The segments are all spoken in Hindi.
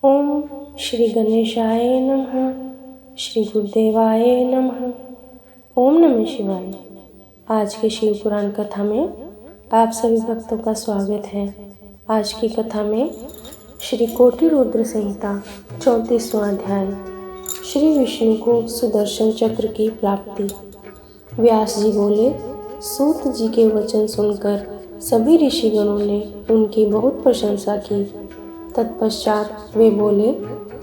ओम श्री गणेशाय नमः। श्री गुरुदेवाय नमः। ओम नमः शिवाय। आज के शिव पुराण कथा में आप सभी भक्तों का स्वागत है। आज की कथा में श्री कोटि रुद्र संहिता 34वां अध्याय श्री विष्णु को सुदर्शन चक्र की प्राप्ति। व्यास जी बोले, सूत जी के वचन सुनकर सभी ऋषिगणों ने उनकी बहुत प्रशंसा की। तत्पश्चात वे बोले,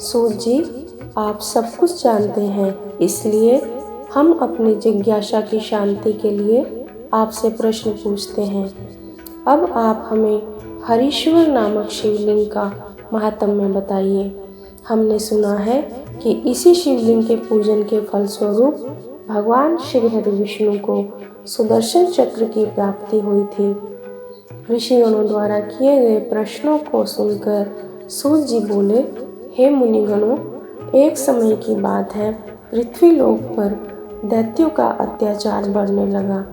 सूत जी, आप सब कुछ जानते हैं, इसलिए हम अपनी जिज्ञासा की शांति के लिए आपसे प्रश्न पूछते हैं। अब आप हमें हरीश्वर नामक शिवलिंग का महात्म्य बताइए। हमने सुना है कि इसी शिवलिंग के पूजन के फलस्वरूप भगवान श्री हरि विष्णु को सुदर्शन चक्र की प्राप्ति हुई थी। ऋषिगणों द्वारा किए गए प्रश्नों को सुनकर सूत जी बोले, हे मुनिगणों, एक समय की बात है, पृथ्वी लोक पर दैत्यों का अत्याचार बढ़ने लगा।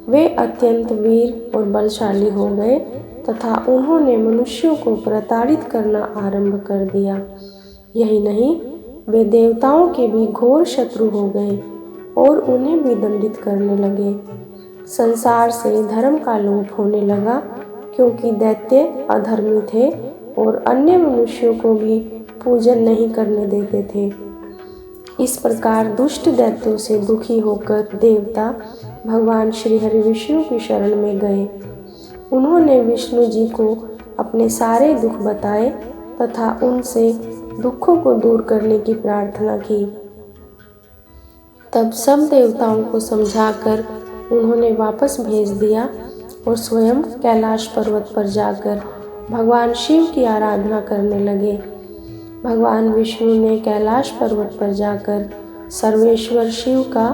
वे अत्यंत वीर और बलशाली हो गए तथा उन्होंने मनुष्यों को प्रताड़ित करना आरंभ कर दिया। यही नहीं, वे देवताओं के भी घोर शत्रु हो गए और उन्हें भी दंडित करने लगे। संसार से धर्म का लोप होने लगा, क्योंकि दैत्य अधर्मी थे और अन्य मनुष्यों को भी पूजन नहीं करने देते थे। इस प्रकार दुष्ट दैत्यों से दुखी होकर देवता भगवान श्री हरि विष्णु की शरण में गए। उन्होंने विष्णु जी को अपने सारे दुख बताए तथा उनसे दुखों को दूर करने की प्रार्थना की। तब सब देवताओं को समझाकर उन्होंने वापस भेज दिया और स्वयं कैलाश पर्वत पर जाकर भगवान शिव की आराधना करने लगे। भगवान विष्णु ने कैलाश पर्वत पर जाकर सर्वेश्वर शिव का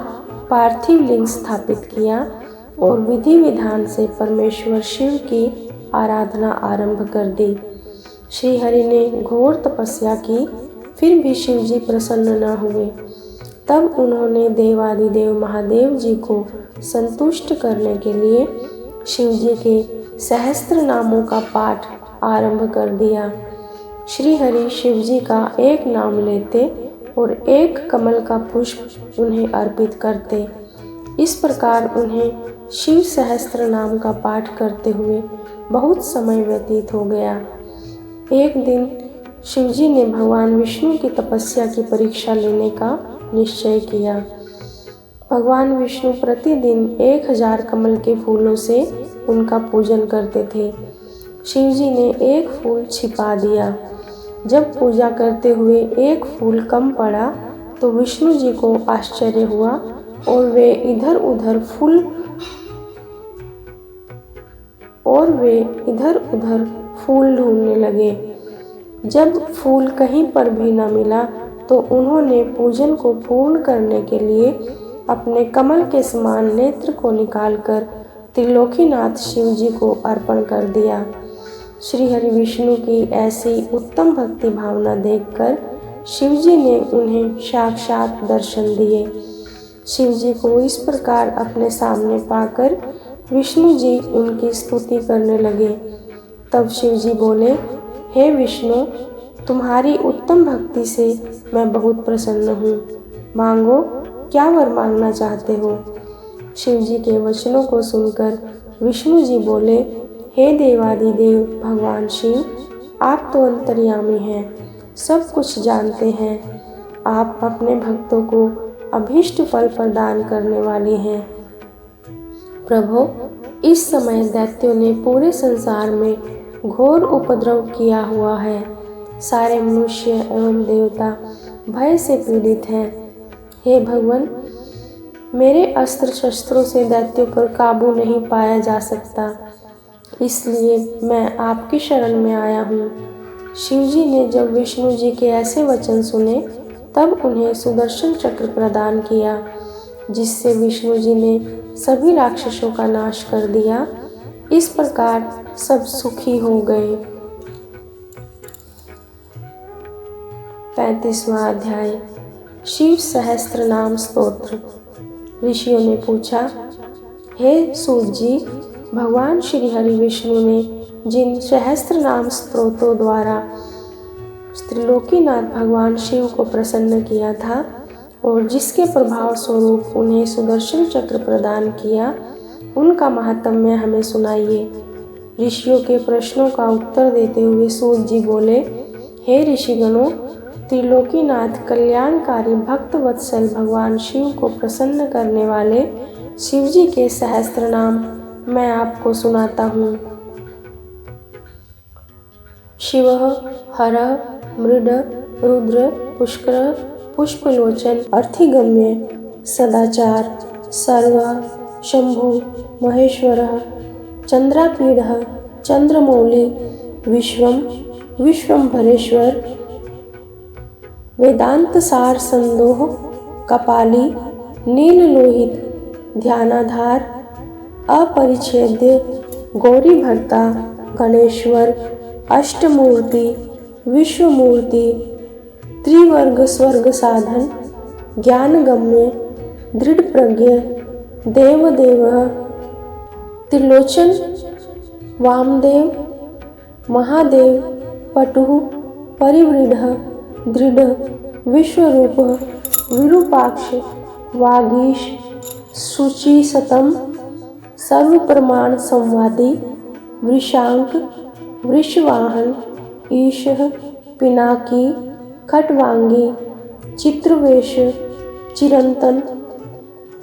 पार्थिव लिंग स्थापित किया और विधि विधान से परमेश्वर शिव की आराधना आरंभ कर दी। श्री हरि ने घोर तपस्या की, फिर भी शिव जी प्रसन्न न हुए। तब उन्होंने देवादिदेव महादेव जी को संतुष्ट करने के लिए शिव जी के सहस्त्र नामों का पाठ आरंभ कर दिया। श्री हरि शिव जी का एक नाम लेते और एक कमल का पुष्प उन्हें अर्पित करते। इस प्रकार उन्हें शिव सहस्त्र नाम का पाठ करते हुए बहुत समय व्यतीत हो गया। एक दिन शिव जी ने भगवान विष्णु की तपस्या की परीक्षा लेने का निश्चय किया। भगवान विष्णु प्रतिदिन 1000 कमल के फूलों से उनका पूजन करते थे। शिव जी ने एक फूल छिपा दिया। जब पूजा करते हुए एक फूल कम पड़ा तो विष्णु जी को आश्चर्य हुआ और वे इधर उधर फूल ढूंढने लगे। जब फूल कहीं पर भी न मिला तो उन्होंने पूजन को पूर्ण करने के लिए अपने कमल के समान नेत्र को निकालकर त्रिलोकीनाथ शिव जी को अर्पण कर दिया। श्री हरि विष्णु की ऐसी उत्तम भक्ति भावना देखकर शिव जी ने उन्हें साक्षात दर्शन दिए। शिव जी को इस प्रकार अपने सामने पाकर विष्णु जी उनकी स्तुति करने लगे। तब शिव जी बोले, हे विष्णु, तुम्हारी उत्तम भक्ति से मैं बहुत प्रसन्न हूँ। मांगो, क्या वर मांगना चाहते हो? शिव जी के वचनों को सुनकर विष्णु जी बोले, हे देवादिदेव भगवान शिव, आप तो अंतर्यामी हैं, सब कुछ जानते हैं। आप अपने भक्तों को अभीष्ट फल प्रदान करने वाले हैं। प्रभु, इस समय दैत्यों ने पूरे संसार में घोर उपद्रव किया हुआ है। सारे मनुष्य एवं देवता भय से पीड़ित हैं। हे भगवान, मेरे अस्त्र शस्त्रों से दैत्यों पर काबू नहीं पाया जा सकता, इसलिए मैं आपकी शरण में आया हूँ। शिव जी ने जब विष्णु जी के ऐसे वचन सुने तब उन्हें सुदर्शन चक्र प्रदान किया, जिससे विष्णु जी ने सभी राक्षसों का नाश कर दिया। इस प्रकार सब सुखी हो गए। 35वां अध्याय शिव सहस्त्र नाम स्तोत्र। ऋषियों ने पूछा, हे सूत जी, भगवान श्री हरि विष्णु ने जिन सहस्त्र नाम स्तोत्रों द्वारा त्रिलोकीनाथ भगवान शिव को प्रसन्न किया था और जिसके प्रभाव स्वरूप उन्हें सुदर्शन चक्र प्रदान किया, उनका महात्म्य हमें सुनाइए। ऋषियों के प्रश्नों का उत्तर देते हुए सूत जी बोले, हे ऋषिगणों, त्रिलोकीनाथ कल्याणकारी भक्त वत्सल भगवान शिव को प्रसन्न करने वाले शिव जी के सहस्त्र नाम मैं आपको सुनाता हूँ। शिव, हर, मृड, रुद्र, पुष्कर, पुष्पलोचन, अर्थिगम्य, सदाचार, सर्व, शंभु, महेश्वर, चंद्रापीड, चंद्रमौली, विश्वम, विश्वम्भरेश्वर, वेदांत सार संदोह, कपाली, नील लोहित, ध्यानाधार, अपरिच्छेद्य, गौरी भर्ता, गणेश्वर, अष्टमूर्ति, विश्वमूर्ति, त्रिवर्ग स्वर्ग साधन, ज्ञानगम्य, दृढ़ प्रज्ञ, देवदेव, त्रिलोचन, वामदेव, महादेव, पटु, परिवृढ़, दृढ़, विश्वरूप, विरूपाक्ष, वागीश, शुचि सतम, सर्व प्रमाण संवादी, वृषांक, वृषवाहन, ईश, पिनाकी, खटवांगी, चित्रवेश, चिरंतन,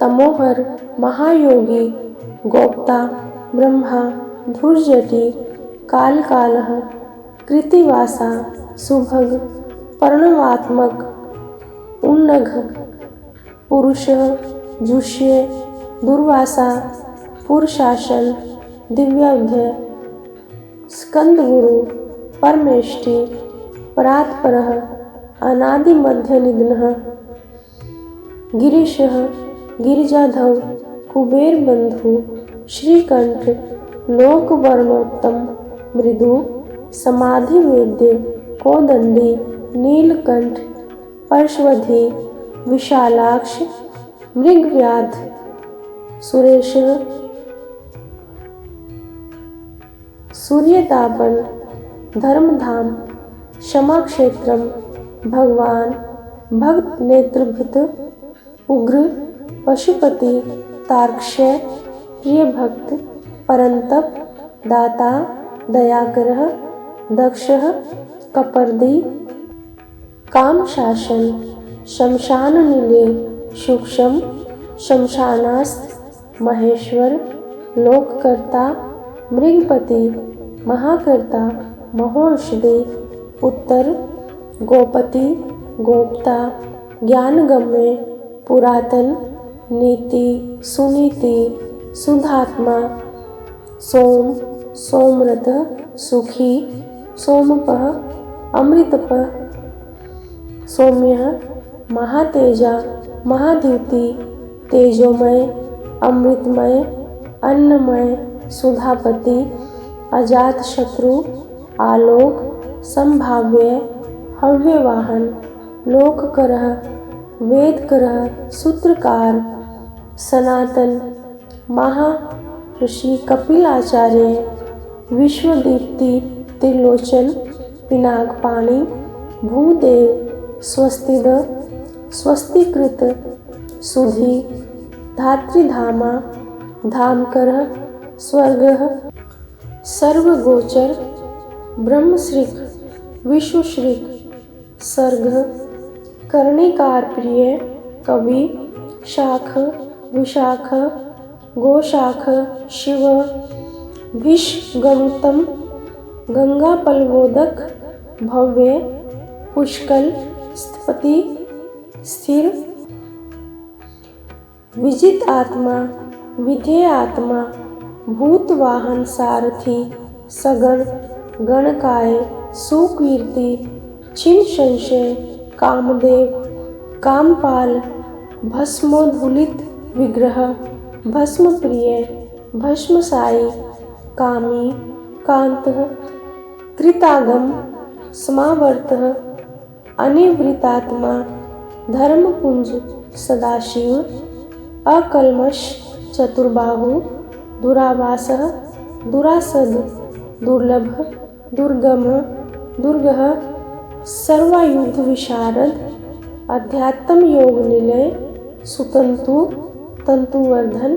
तमोहर, महायोगी, गोप्ता, ब्रह्मा, धुर्जटी, कालकालः, कृतिवासा, सुभग, पर्णवात्मक, उन्नघ, पुरुष, जुष्य, दुर्वासा, पुरुषासन, दिव्याध्य, स्कंदगुरु, परमेष्टि, परात्परः, अनादि मध्य निधनः, गिरीशः, गिरिजाधव, कुबेर बंधु, श्रीकंठ, लोक वर्णोत्तम, मृदु, समाधि वेद्य, कोदंडी, नीलकंठ, पर्शवधी, विशालाक्ष, मृगव्याध, सुरेश, सूर्यतापन, धर्मधाम, क्षमाक्षेत्रम, भगवान, भक्त नेत्रभित, उग्र, पशुपति, तार्क्ष्य, प्रिय भक्त, परंतप, दाता, दयाकरः, दक्षः, कपर्दी, काम शासन, शमशान निलय, सूक्ष्म, शमशानास्थ, महेश्वर, लोककर्ता, मृगपति, महाकर्ता, महोषधि, उत्तर, गोपति, गोप्ता, ज्ञानगम्य, पुरातन, नीति, सुनीति, सुधात्मा, सोम, सोमरथ, सुखी, सोमपः, अमृतपः, सौम्य, महातेजा, महाद्युति, तेजोमय, अमृतमय, अन्नमय, सुधापति, अजात शत्रु, आलोक, संभाव्य, हव्यवाहन, लोककरः, वेदकरः, सूत्रकार, सनातन, महा ऋषि कपिलाचार्य, विश्वदीप्ति, त्रिलोचन, पिनाकपाणि, भूदेव, स्वस्तिद, स्वस्तिकृत, सुधि, धात्रिधामा, धामकरः, स्वर्गः, सर्वगोचर, ब्रह्मश्रीक, विश्वश्रीक, सर्ग, कर्णिकार प्रिय, कवि, शाख, विशाख, गोशाख, शिव, भीष्गणुतम, गंगा पलवोदक, भव्य, पुष्कल, स्थपति, स्थिर, विजित आत्मा, विधेय आत्मा, भूतवाहन सारथी, सगण, गणकाय, सुकीर्ति, छिन्न संशय, कामदेव, कामपाल, भस्मोद्धुलित विग्रह, भस्मप्रिय, भस्मसाई, कामी, कांतः, कृतागम, समावर्तः, अनिवृतात्मा, धर्मपुंज, सदाशिव, अकल्मष, चतुर्बाहु, दुरावासः, दुरासद, दुर्लभ, दुर्गम, दुर्गः, सर्वायुध विशारद, अध्यात्म योग निलय, सुतंतु तंतुवर्धन,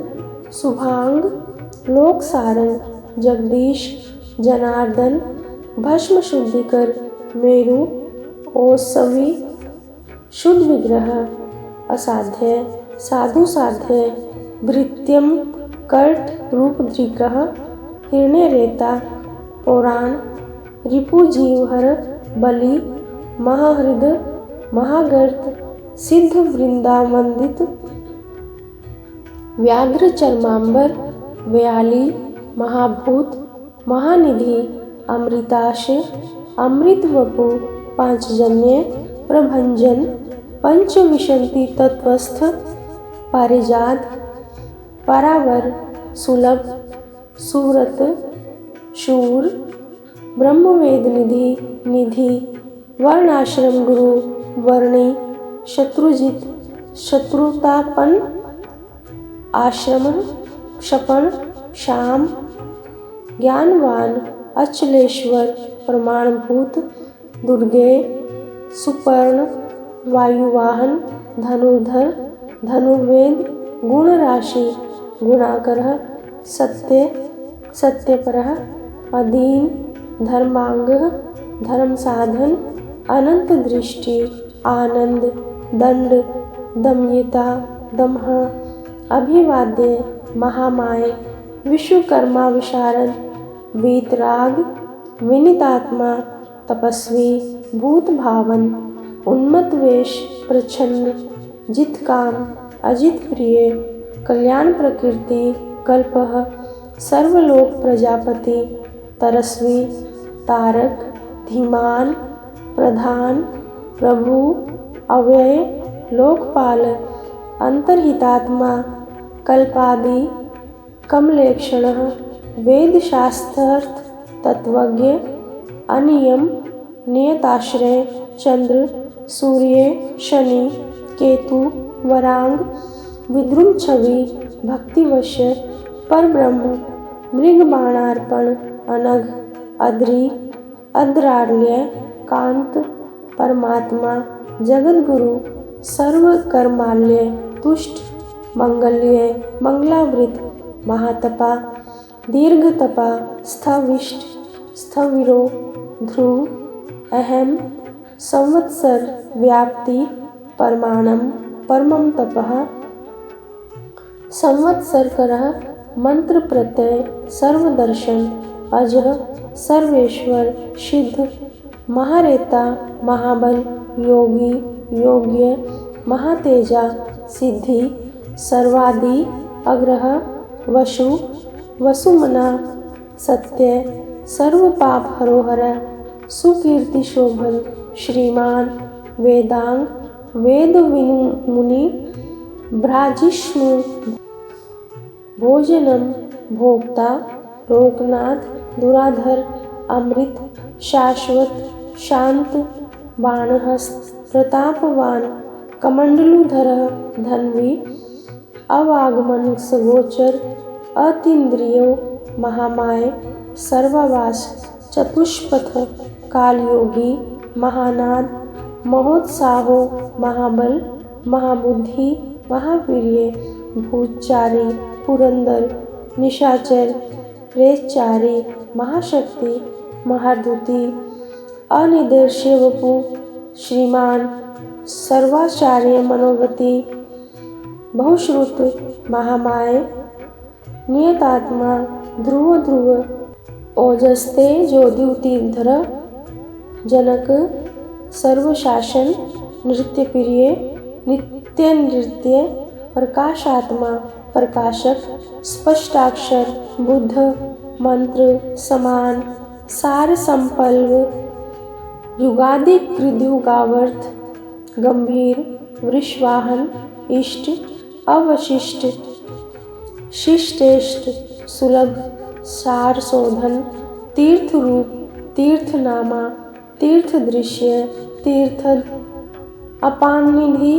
शुभांग लोक सारंग, जगदीश जनार्दन, भस्म शुद्धिकर मेरु ओसवी, शुद्ध विग्रह, असाध्य साधु साध्य, भृत्यम कर्ट रूपद्रिकः, हिरण्य रेता, पौराण, रिपु जीवहर, बलि, महाहृद, महागर्त, सिद्ध वृंदावंदित, व्याघ्र चर्मांबर, व्याली, महाभूत, महानिधि, अमृताश, अमृत वपु, पांचजन्य, प्रभंजन, पंचविंशति तत्वस्थ, पारिजात, परावर, सुलभ, सुव्रत, शूर, ब्रह्मवेद निधि, निधि, वर्णाश्रम गुरु, वर्णी, शत्रुजित, शत्रुतापन, आश्रम, क्षपण, शाम, ज्ञानवान, अचलेश्वर, प्रमाणभूत, दुर्गे, सुपर्ण, वायुवाहन, धनुर्धर, धनुर्वेद, गुण राशि, गुणाकर, सत्य, सत्यपरः, अदीन, धर्मांग, धर्म साधन, अनंत दृष्टि, आनंद, दंड, दमयिता, दमः, अभिवाद्य, महामाय, विश्वकर्मा विशारद, वीतराग, विनीतात्मा, तपस्वी, भूत भावन, उन्मत्त वेश, प्रच्छन्न, जित काम, अजित प्रिय, कल्याण प्रकृति, कल्पः, सर्वलोक प्रजापति, तरस्वी, तारक, धीमान, प्रधान, प्रभु, अव्यय, लोकपाल, अंतर्हितात्मा, कल्पादि, कमलेक्षणः, वेद शास्त्रार्थ तत्वज्ञ, अनियम, नियताश्रय, चंद्र, सूर्य, शनि, केतु, वरांग, विद्रुम छवि, भक्तिवश्य, परब्रह्म, मृग बाणार्पण, अनघ, अद्रि, अद्रार्य, कांत, परमात्मा, जगद्गुरु, सर्वकर्माल्य, तुष्ट, मंगल्य, मंगलावृत, महातपा, दीर्घतपा, स्थविष्ट, स्थविरो, ध्रुव, अहम, संवत्सर, व्याप्ति, परमाणम, परमं तपः, संवत्सरकरः, मंत्र प्रत्यय, सर्वदर्शन, अजः, सर्वेश्वर, सिद्ध, महारेता, महाबल, योगी, योग्य, महातेजा, सिद्धि, सर्वादि, अग्रह, वसु, वसुमना, सत्य, सर्व पाप हरोहर, सुकीर्ति शोभन, श्रीमान, वेदांग, वेद मुनि, भ्राजिष्णु, भोजनम, भोक्ता, लोकनाथ, दुराधर, अमृत, शाश्वत, शांत, बाणहस्त, प्रतापवान, कमंडलुधर, धन्वी, अवागमन सगोचर, अतीन्द्रियो, महामाय, सर्वावास, चतुष्पथ, कालयोगी, महानाद, महोत्साहो, महाबल, महाबुद्धि, महावीर्य, भूतचारी, पुरंदर, निशाचर, प्रेतचारी, महाशक्ति, महाद्युति, अनिर्देश्य वपु, श्रीमान, सर्वाचार्य, मनोगति, बहुश्रुत, महामाय, नियतात्मा, ध्रुव ध्रुव, ओजस्ते, ज्योतिर्धर, जनक, सर्वशासन, नृत्य प्रिय, नित्य नृत्य, प्रकाशात्मा, प्रकाशक, स्पष्टाक्षर, बुद्ध, मंत्र, समान, सार संपल्व, युगादि कृद्युगावर्त, गंभीर, वृषवाहन, इष्ट, अवशिष्ट, शिष्टेष्ट, सुलभ, सार शोधन, तीर्थ रूप, तीर्थनामा, तीर्थ दृश्य, तीर्थद, अपानिधि,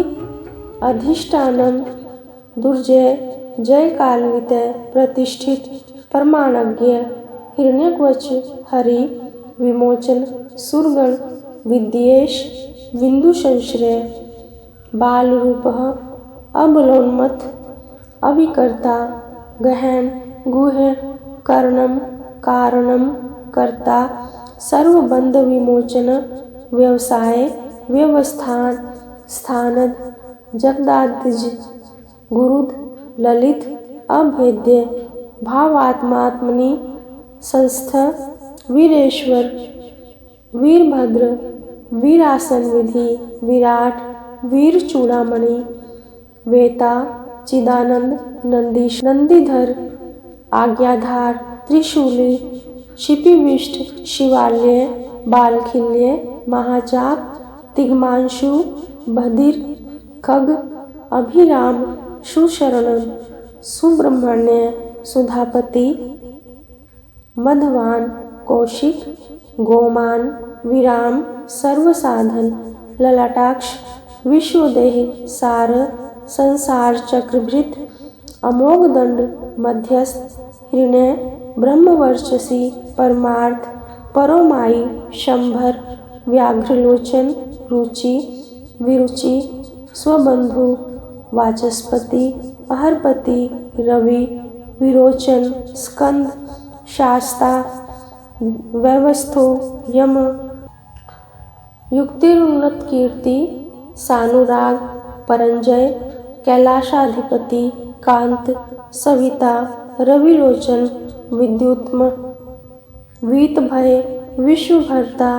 अधिष्ठानम, दुर्जय, जय कालवित, प्रतिष्ठित, परमाणज्ञ, हिरण्यकवच, हरि, विमोचन, सुरगण, विद्येश बिन्दुसंश्रय बालरूपः अबलोन्मथ अविकर्ता गहन गुह्य कर्णम कारणम कर्ता सर्वबंध विमोचन व्यवसाय व्यवस्थान स्थानद जगदादिज गुरुद ललित अभेद्य भावात्मात्मनि संस्थ वीरेश्वर वीरभद्र वीरासन विधि विराट वीर चूड़ामणि वेता चिदानंद नंदीश नंदीधर आज्ञाधार त्रिशूली शिपिविष्ट शिवालय बालखिल्य महाचाप तिग्मांशु बधिर खग अभिराम सुशरणम सुब्रह्मण्य सुधापति मधवान कौशिक गोमान विराम सर्वसाधन ललाटाक्ष विश्वदेह सार संसार चक्रभृत अमोघ दंड मध्यस्थ हृणय ब्रह्मवर्चसी परमार्थ परोमायी शंभर व्याघ्रलोचन रुचि विरुचि स्वबंधु वाचस्पति अहरपति रवि विरोचन स्कंद शास्ता व्यवस्थो यम युक्तिरुन्नत कीर्ति सानुराग परंजय कैलाशाधिपति कांत सविता रविलोचन विद्युत्म वीतभय विश्वभर्ता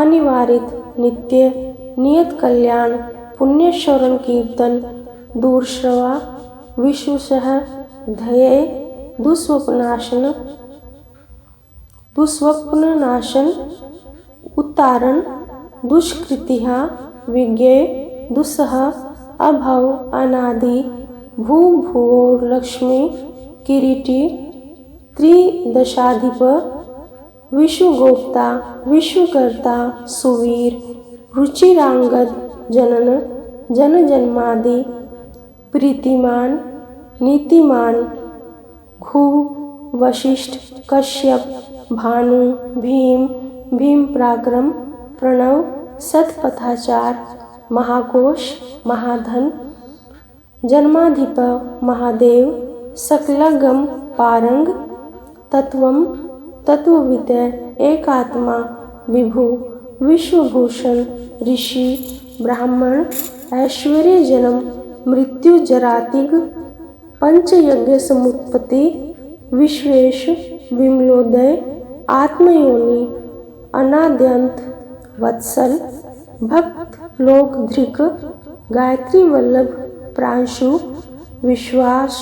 अनिवारित नित्य नियत कल्याण पुण्यश्रवण कीर्तन दूरश्रवा विश्वसह ध्येय दुस्वप्ननाशन उत्तारण दुष्कृतिहा विज्ञेय दुस्सह अभव अनादि भू भुवो लक्ष्मी किरीटी त्रिदशाधिप विश्वगोप्ता विश्वकर्ता सुवीर रुचिरांगद जनन जन जन्मादि प्रीतिमान नीतिमान घु वशिष्ठ कश्यप भानु भीम भीम पराक्रम प्रणव सतपथाचार महाकोश महाधन जन्माधिप महादेव सकलगम पारंग तत्वम तत्वविद एकात्मा विभु विश्वभूषण ऋषि ब्राह्मण ऐश्वर्य जन्म मृत्यु जरातिग पंचयज्ञ समुत्पत्ति विश्वेश विमलोदय आत्मयोनि अनाद्यंत वत्सल भक्त लोक धृक गायत्री वल्लभ प्रांशु विश्वास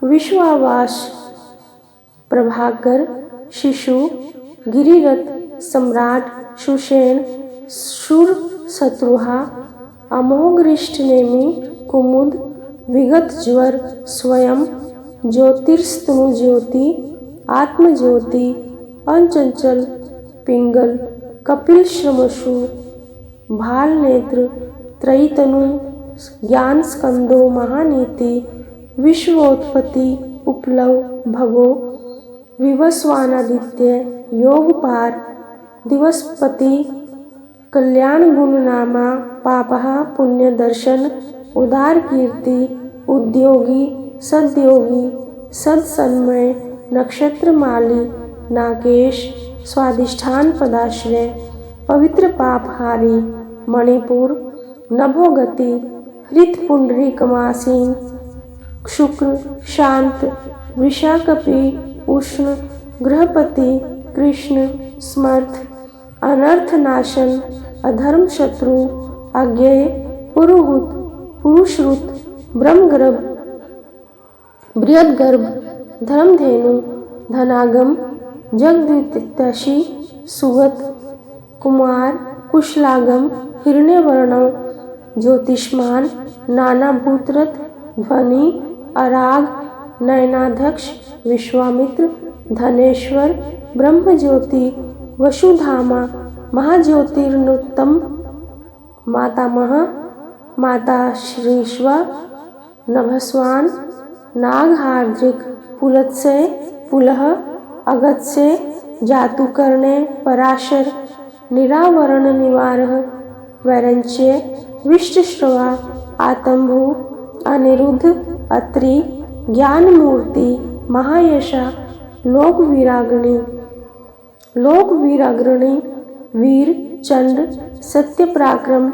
विश्वावास प्रभाकर शिशु गिरिरथ सम्राट सुषेण शूर शत्रुहा अमोघ नेमि कुमुद विगत ज्वर स्वयं ज्योतिर्स्तनु ज्योति आत्मज्योति अंचंचल पिंगल कपिल श्रमशु भाल नेत्र त्रयीतनु ज्ञान स्कंदो महानीति विश्वोत्पत्ति उपलव भगो विवस्वानादित्य योगपार दिवसपति कल्याण गुणनामा पापः पुण्य दर्शन उदार कीर्ति उद्योगी सद्योगी सत्सन्मय नक्षत्र माली नागेश स्वादिष्ठान पदाश्रय पवित्र पापहारी मणिपुर नभोगति हृत पुंडरी कमासीन शुक्र शांत विशाकपि उष्ण गृहपति कृष्ण समर्थ अनर्थ नाशन अधर्म शत्रु अज्ञेय पुरुहूत पुरुषरूत ब्रह्मगर्भ बृहद्गर्भ धर्मधेनु धनागम जगद्वितषी सुगत कुमार कुशलागम हिरण्यवर्णव ज्योतिष्मान नानाभूतरथ ध्वनि अराग नयनाध्यक्ष विश्वामित्र धनेश्वर ब्रह्मज्योति वसुधामा महाज्योतिर्नोत्तम मातामह माता श्रीश्वा नभस्वान नागहार्द्रिक पुलत्स्य पुलह अगत्स्य जातुकर्णे पराशर निरावरण निवारः वैरंच्य विष्टश्रवा आतंभु अनिरुद्ध अत्रि ज्ञानमूर्ति महायशा लोकवीराग्रणी वीर चंड सत्यपराक्रम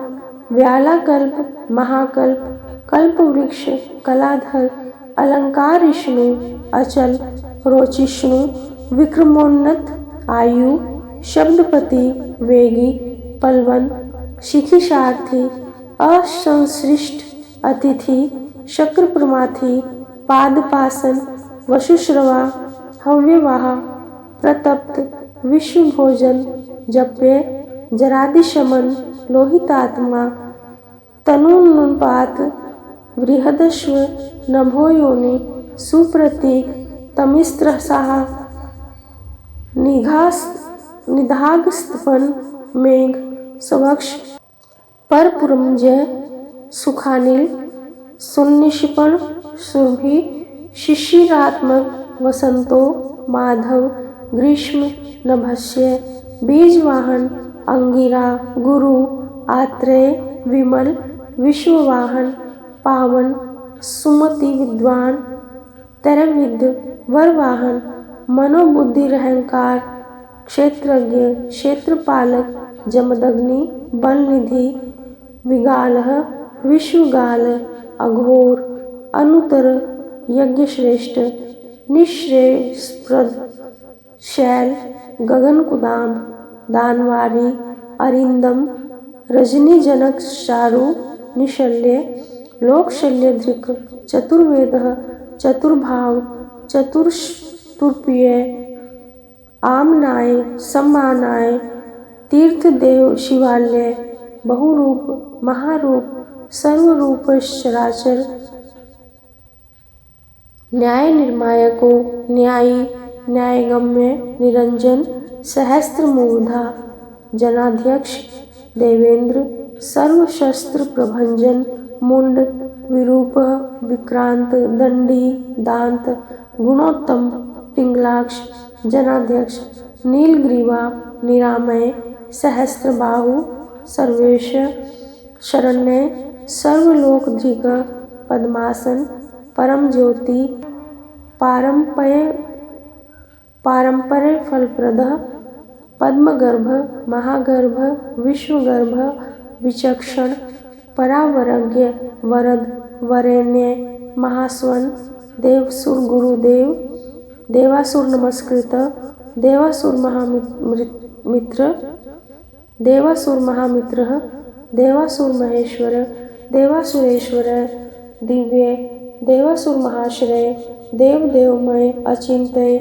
व्यालाकल्प महाकल्प कल्पवृक्ष कलाधर अलंकारिष्णु अचल रोचिष्णु विक्रमोन्नत आयु शब्दपति वेगी पलवन शिखिशार्थी असंसृष्ट अतिथि शक्र प्रमाथी पादपासन वसुश्रवा हव्यवाहा प्रतप्त विश्वभोजन जप्य जरादिशमन लोहितात्मा तनुनुपात बृहदश्व नभो योनि सुप्रतीक तमिस्त्रसाह निधागस्तपन मेघ स्वक्ष परपुरमजय सुखानिल सुन्निशिपण सुरभि शिशिरात्मक वसंतो माधव ग्रीष्म नभस्य बीजवाहन अंगिरा गुरु आत्रेय विमल विश्ववाहन पावन सुमति विद्वान तरविद वरवाहन मनोबुद्धिरहंकार क्षेत्रज्ञ क्षेत्रपालक जमदग्नि बलनिधि विगालः विश्वगाल अघोर अनुतर यज्ञश्रेष्ठ निःश्रेयस्प्रद शैल गगनकुदाम दानवारी अरिंदम रजनीजनक चारु निशल्य लोकशल्यधृक चतुर्वेदः चतुर्भाव चतुर्तुर्प्रिय आमनाय सम्मानाय तीर्थदेव शिवालय बहुरूप महारूप सर्वरूपश्चराचर न्याय निर्मायको न्यायी न्यायगम्य निरंजन सहस्त्रमूर्धा जनाध्यक्ष देवेंद्र सर्वशस्त्र प्रभंजन मुंड विरूप विक्रांत दंडी दांत गुणोत्तम पिंगलाक्ष जनाध्यक्ष नीलग्रीवा निरामय सहस्त्रबाहु सर्वेश शरण्य सर्वलोकधृक पद्मासन परम ज्योति पारंपर्य फलप्रद पद्मगर्भ महागर्भ विश्वगर्भ विचक्षण परावरज्ञ वरद वरेण्य महास्वन देवसुर गुरुदेव देवासुर नमस्कृत देवासुर महामित्र देवासुर महामित्र देवासुर महेश्वर देवासुरेश्वर दिव्य देवासुर महाश्रय देवदेवमय अचिंत्य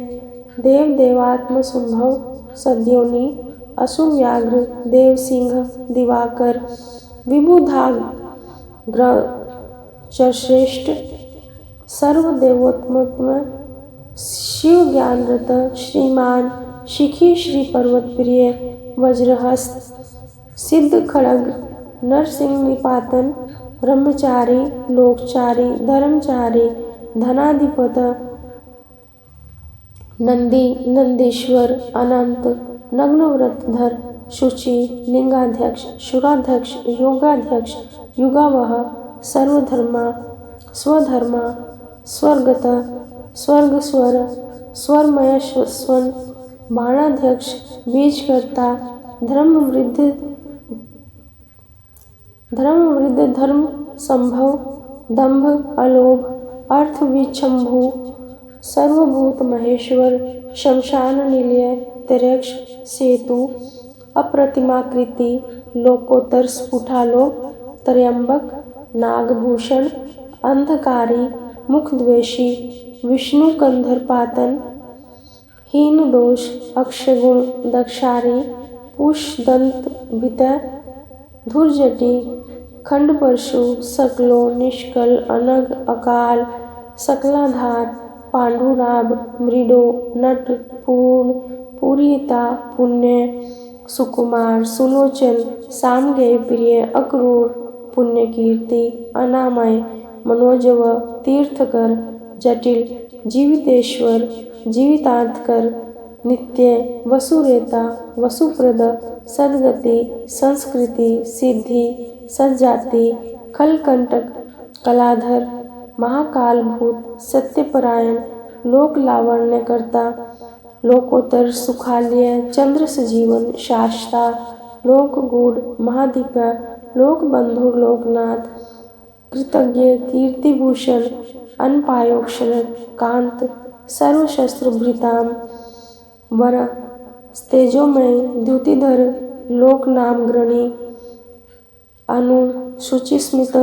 देवदेवात्म संभव सद्योनि असुर व्याघ्र देव सिंह दिवाकर विबुधाग्र श्रेष्ठ सर्वदेवोत्तम शिव ज्ञानरत श्रीमान शिखी श्री पर्वत प्रिय वज्रहस्त सिद्ध खड़ग नरसिंह निपातन ब्रह्मचारी लोकचारी धर्मचारी धनाधिपत नंदी नंदीश्वर अनंत नग्नव्रतधर शुचि लिंगाध्यक्ष शुराध्यक्ष योगाध्यक्ष युगावह सर्वधर्मा स्वधर्मा स्वर्गत स्वर्गस्वर स्वरमय स्वन बाणाध्यक्ष बीजकर्ता धर्मवृद्ध धर्म संभव दंभ अलोभ अर्थ विचंभु सर्वभूत महेश्वर शमशान निलय तिरक्ष सेतु अप्रतिमाकृति लोकोत्तर स्फुटालोक त्रयंबक नागभूषण अंधकारी मुखद्वेषी विष्णु कंधरपातन हीन दोष अक्षगुण दक्षारी पुष्दंत वितय धुर्जटी खंडपरशु सकलो निष्कल अनग अकाल सकलाधार पांडुराब मृडो नट पूर्ण पूरिता पुण्य सुकुमार सुलोचन सामगेय प्रिय अक्रूर पुण्यकीर्ति अनामय मनोजव तीर्थकर जटिल जीवितेश्वर जीवितांतकर नित्य वसुरेता वसुप्रद सद्गति संस्कृति सिद्धि सज्जाति कलकंटक कलाधर महाकालभूत सत्यपरायण लोक लावण्य करता लोकोत्तर सुखालय चंद्र सजीवन शास्ता लोक गूढ़ महादीपा लोक बंधु लोकनाथ कृतज्ञ कीर्तिभूषण अनपायोक्षर कांत सर्वशस्त्रभृताम वर तेजोमय द्युतिधर लोकनामग्रणी अनु शुचिस्मित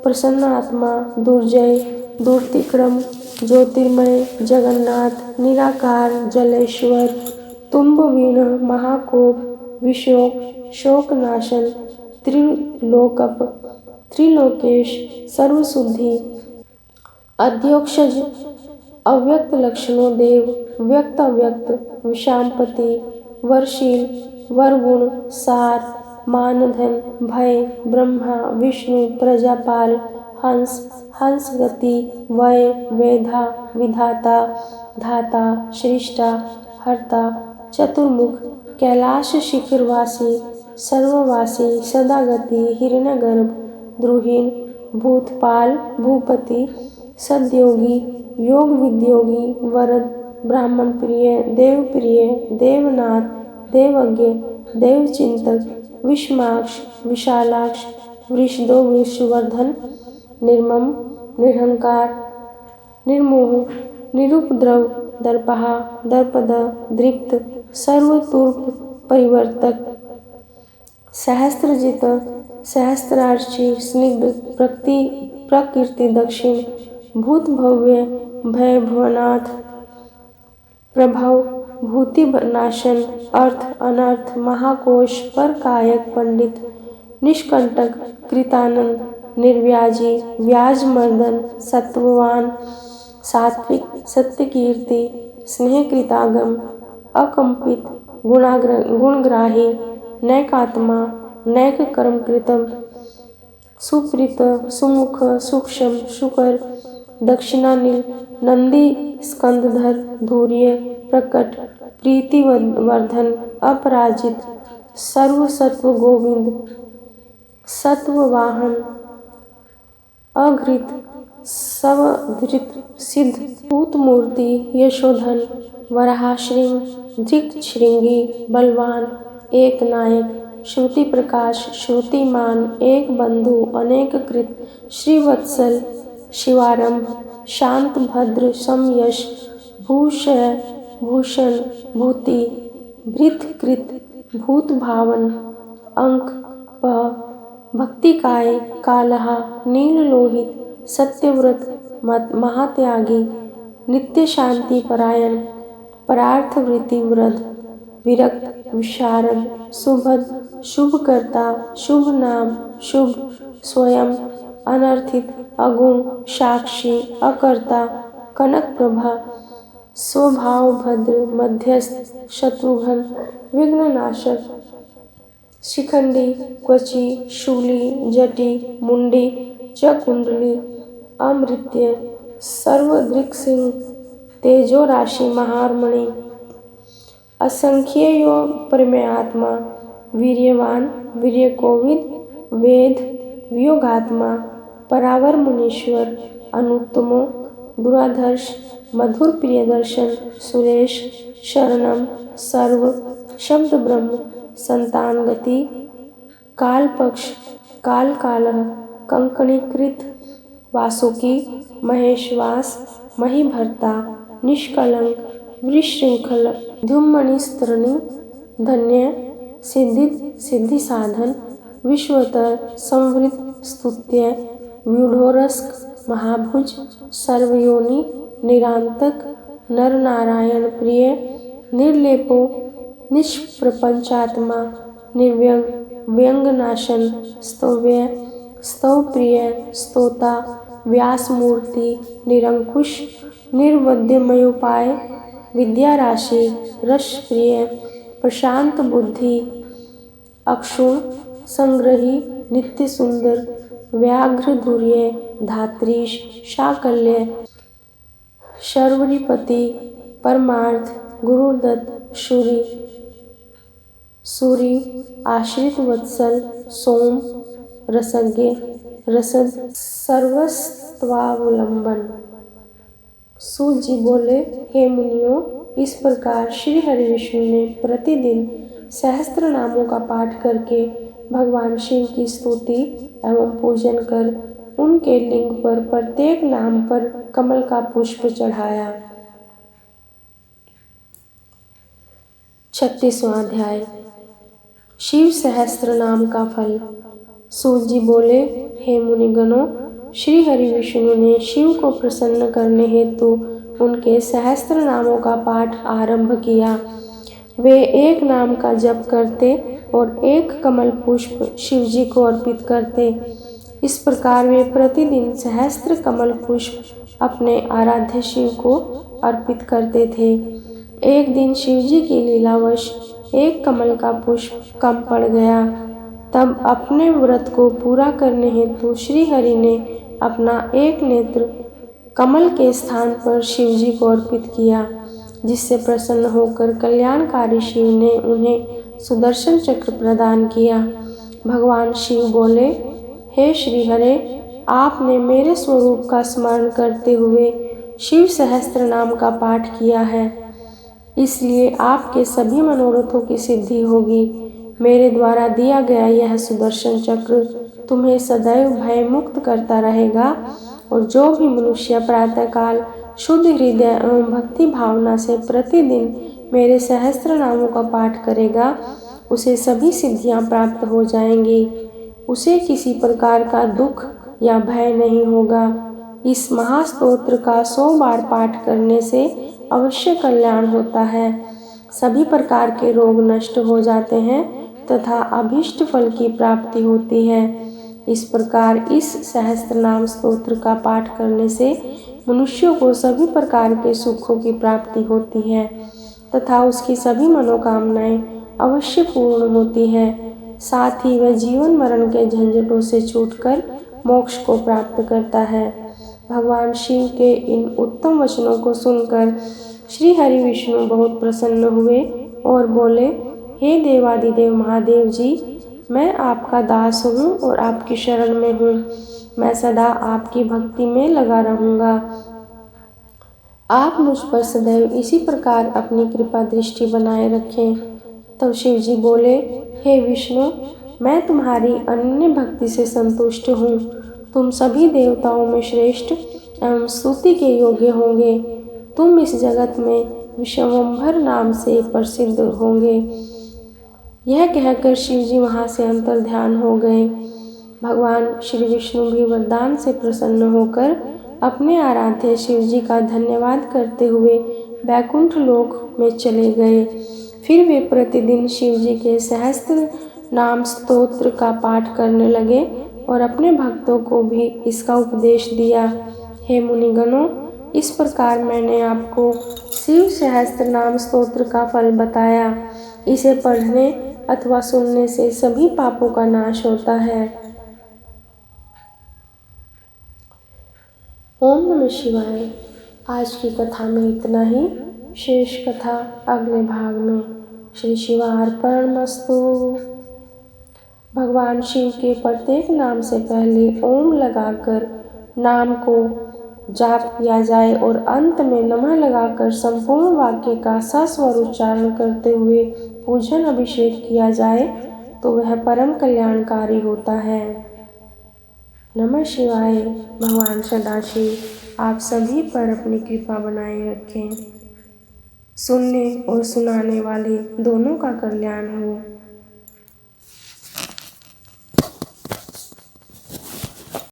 प्रसन्न आत्मा दुर्जय दुर्तिक्रम ज्योतिर्मय जगन्नाथ निराकार जलेश्वर तुम्बवीण महाकोप विशोक शोकनाशन त्रिलोकप त्रिलोकेश सर्वशुद्धि अध्योक्षज अव्यक्त लक्षणों देव व्यक्त अव्यक्त विषामपति वर्षील वरगुण सार मानधन भय ब्रह्मा विष्णु प्रजापाल हंस हंस गति वय वेधा विधाता धाता श्रेष्ठा हर्ता चतुर्मुख कैलाश शिखरवासी सर्ववासी सदागति हिरण्यगर्भ द्रुहीन भूतपाल भूपति सद्योगी योग विद्योगी वरद ब्राह्मण प्रिय देवनाथ देवज्ञ देवचिंतक विषमाक्ष विशालाक्ष वृषदो विश्ववर्धन निर्मम निरहंकार निर्मोह निरुपद्रव दर्पहा दर्पद दृप्त सर्वतूर्प परिवर्तक सहस्त्रजित सहस्त्रार्ची स्निग्ध प्रकृति दक्षिण भूत भव्य भय भुवनाथ प्रभव भूति नाशन अर्थ अनर्थ महाकोश पर कायक पंडित निष्कंटक कृतानंद निर्व्याजी व्याज मर्दन सत्ववान सात्विक सत्यकीर्ति स्नेहकृतागम अकंपित गुणग्राही नैकात्मा नैक कर्मकृतम सुप्रीत सुमुख सूक्ष्म शुकर दक्षिणानील नंदी स्कंदधर धूर्य प्रकट प्रीतिवर्धन अपराजित सर्वसत्व गोविंद सत्ववाहन अघृत सवधृत सिद्ध भूतमूर्ति यशोधन वराहश्रीं धृतशृंगी बलवान एक नायक श्रुति प्रकाश श्रुतिमान एक बंधु अनेक कृत श्रीवत्सल शिवारंभ शांत भद्र समयश भूषय भूषण भूति भृतकृत भूत भावन अंक प भक्तिकाय कालहा नील लोहित सत्यव्रत महात्यागी नित्य शांति परायण परार्थ वृत्ति व्रत विरक्त विशारद सुभद शुभकर्ता शुभ नाम शुभ स्वयं अनर्थित अगुण साक्षी अकर्ता कनक प्रभा स्वभाव भद्र मध्यस्थ शत्रुघ्न विघ्ननाशक शिखंडी क्वची शूली जटी मुंडी च कुंडली अमृत्य सर्वदृक्सिंह तेजो राशि महारमणि असंख्येयो परमात्मा वीर्यवान वीर्यकोविद वेद वियोगात्मा परावर मुनीश्वर अनुत्तमो दुराधर्ष मधुर प्रियदर्शन सुरेश शरणम सर्व शब्द ब्रह्म संतान गति काल पक्ष काल कालः कंकणीकृत वासुकी महेशवास महीभर्ता निष्कलंक विशृंखल धूमणिस्तरणी धन्य सिद्धि साधन विश्वतर संवृत स्तुत्य व्यूढ़ोरस्क महाभुज सर्वयोनि निरांतक नर नारायण प्रिय निर्लेपो निष्प्रपंचात्मा निर्व्यंग व्यंगनाशन स्तव्य स्तव प्रिय स्तोता व्यासमूर्ति निरंकुश निर्वद्यमयोपाय विद्या राशि रस प्रिय प्रशांत बुद्धि अक्षुण संग्रही नित्य सुंदर व्याघ्र धुर्य धात्रीश शाकल्य शर्वरीपति परमार्थ गुरुदत्त सूरी, आश्रित वत्सल, सोम, रसज्ञ, रसद, सर्वस्वावलंबन। सूत जी बोले, हे मुनियों, इस प्रकार श्री हरि विष्णु ने प्रतिदिन सहस्त्र नामों का पाठ करके भगवान शिव की स्तुति एवं पूजन कर उनके लिंग पर प्रत्येक नाम पर कमल का पुष्प चढ़ाया। 36वां अध्याय, शिव सहस्त्र नाम का फल। सूत जी बोले, हे मुनिगणों, श्री हरि विष्णु ने शिव को प्रसन्न करने हेतु उनके सहस्त्र नामों का पाठ आरंभ किया। वे एक नाम का जप करते और एक कमल पुष्प शिव जी को अर्पित करते। इस प्रकार वे प्रतिदिन सहस्त्र कमल पुष्प अपने आराध्य शिव को अर्पित करते थे। एक दिन शिव जी की लीलावश एक कमल का पुष्प कम पड़ गया। तब अपने व्रत को पूरा करने हेतु श्री हरि ने अपना एक नेत्र कमल के स्थान पर शिव जी को अर्पित किया, जिससे प्रसन्न होकर कल्याणकारी शिव ने उन्हें सुदर्शन चक्र प्रदान किया। भगवान शिव बोले, हे श्री हरे, आपने मेरे स्वरूप का स्मरण करते हुए शिव सहस्त्र नाम का पाठ किया है, इसलिए आपके सभी मनोरथों की सिद्धि होगी। मेरे द्वारा दिया गया यह सुदर्शन चक्र तुम्हें सदैव भय मुक्त करता रहेगा और जो भी मनुष्य प्रातःकाल शुद्ध हृदय एवं भक्ति भावना से प्रतिदिन मेरे सहस्त्र नामों का पाठ करेगा, उसे सभी सिद्धियां प्राप्त हो जाएंगी। उसे किसी प्रकार का दुख या भय नहीं होगा। इस महास्तोत्र का 100 बार पाठ करने से अवश्य कल्याण होता है। सभी प्रकार के रोग नष्ट हो जाते हैं तथा अभीष्ट फल की प्राप्ति होती है। इस प्रकार इस सहस्त्र नाम स्तोत्र का पाठ करने से मनुष्यों को सभी प्रकार के सुखों की प्राप्ति होती है तथा उसकी सभी मनोकामनाएं अवश्य पूर्ण होती है। साथ ही वह जीवन मरण के झंझटों से छूटकर मोक्ष को प्राप्त करता है। भगवान शिव के इन उत्तम वचनों को सुनकर श्री हरि विष्णु बहुत प्रसन्न हुए और बोले, हे देवादिदेव महादेव जी, मैं आपका दास हूँ और आपकी शरण में हूँ। मैं सदा आपकी भक्ति में लगा रहूँगा। आप मुझ पर सदैव इसी प्रकार अपनी कृपा दृष्टि बनाए रखें। तब शिव जी बोले, हे विष्णु, मैं तुम्हारी अनन्य भक्ति से संतुष्ट हूँ। तुम सभी देवताओं में श्रेष्ठ एवं स्तुति के योग्य होंगे। तुम इस जगत में विश्वम्भर नाम से प्रसिद्ध होंगे। यह कहकर शिव जी वहाँ से अंतर ध्यान हो गए। भगवान श्री विष्णु भी वरदान से प्रसन्न होकर अपने आराध्य शिव जी का धन्यवाद करते हुए वैकुंठ लोक में चले गए। फिर वे प्रतिदिन शिव जी के सहस्त्र नाम स्तोत्र का पाठ करने लगे और अपने भक्तों को भी इसका उपदेश दिया। हे मुनिगणों, इस प्रकार मैंने आपको शिव सहस्त्र नाम स्तोत्र का फल बताया। इसे पढ़ने अथवा सुनने से सभी पापों का नाश होता है। ओम नमः शिवाय। आज की कथा में इतना ही। शेष कथा अगले भाग में। श्री शिवार्पणमस्तु। भगवान शिव के प्रत्येक नाम से पहले ओम लगाकर नाम को जाप किया जाए और अंत में नमः लगाकर संपूर्ण वाक्य का सस्वर उच्चारण करते हुए पूजन अभिषेक किया जाए तो वह परम कल्याणकारी होता है। नमः शिवाय। भगवान सदाशिव आप सभी पर अपनी कृपा बनाए रखें। सुनने और सुनाने वाले दोनों का कल्याण हो।